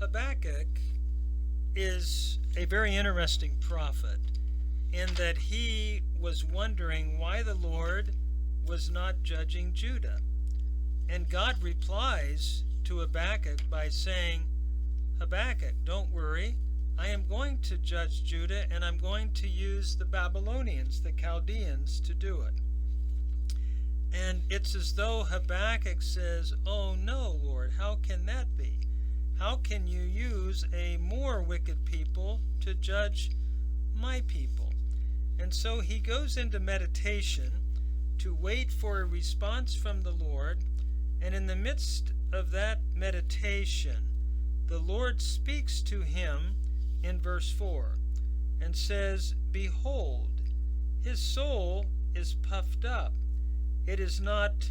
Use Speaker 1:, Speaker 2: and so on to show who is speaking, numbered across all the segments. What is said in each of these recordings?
Speaker 1: Habakkuk is a very interesting prophet in that he was wondering why the Lord was not judging Judah. And God replies to Habakkuk by saying, Habakkuk, don't worry, I am going to judge Judah, and I'm going to use the Babylonians, the Chaldeans, to do it. And it's as though Habakkuk says, oh no, Lord, how can that be? How can you use a more wicked people to judge my people? And so he goes into meditation to wait for a response from the Lord, and in the midst of that meditation, the Lord speaks to him in verse 4 and says, behold, his soul is puffed up. It is not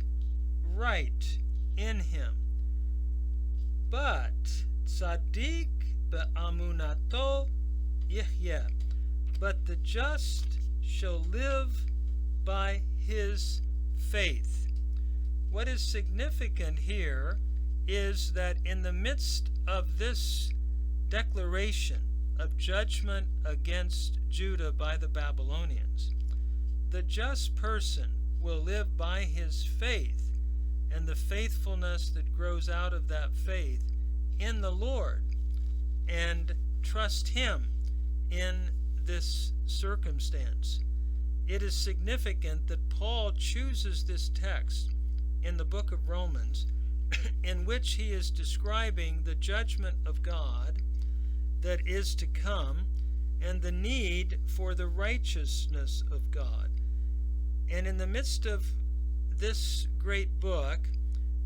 Speaker 1: right in him. But tzaddik be'amunato yihyeh. But the just shall live by his faith. What is significant here is that in the midst of this declaration of judgment against Judah by the Babylonians, the just person will live by his faith and the faithfulness that grows out of that faith in the Lord, and trust him in this circumstance. It is significant that Paul chooses this text in the book of Romans in which he is describing the judgment of God that is to come and the need for the righteousness of God. And in the midst of this great book,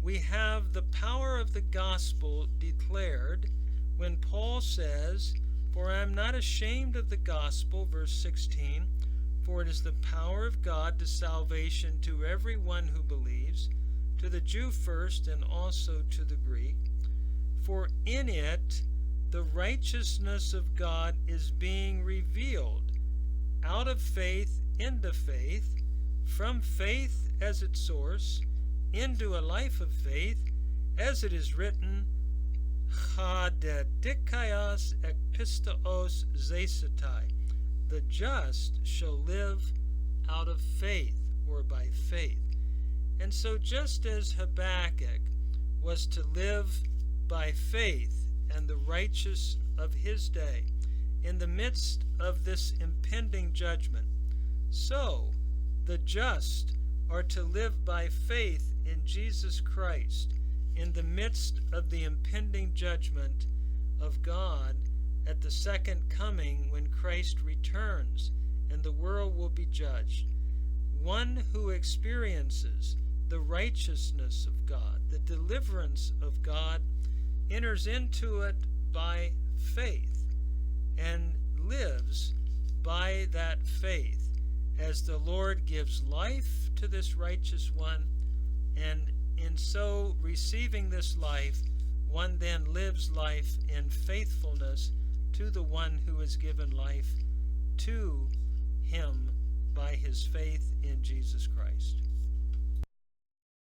Speaker 1: we have the power of the gospel declared when Paul says, for I am not ashamed of the gospel, verse 16, for it is the power of God to salvation to everyone who believes, to the Jew first and also to the Greek. For in it the righteousness of God is being revealed, out of faith into faith, from faith as its source, into a life of faith, as it is written, Chadedikaios ekpistaos zesetai. The just shall live out of faith, or by faith. And so just as Habakkuk was to live by faith and the righteous of his day in the midst of this impending judgment, so the just are to live by faith in Jesus Christ in the midst of the impending judgment of God at the second coming when Christ returns and the world will be judged. One who experiences the righteousness of God, the deliverance of God, enters into it by faith and lives by that faith as the Lord gives life to this righteous one, and in so receiving this life, one then lives life in faithfulness to the one who has given life to him by his faith in Jesus Christ.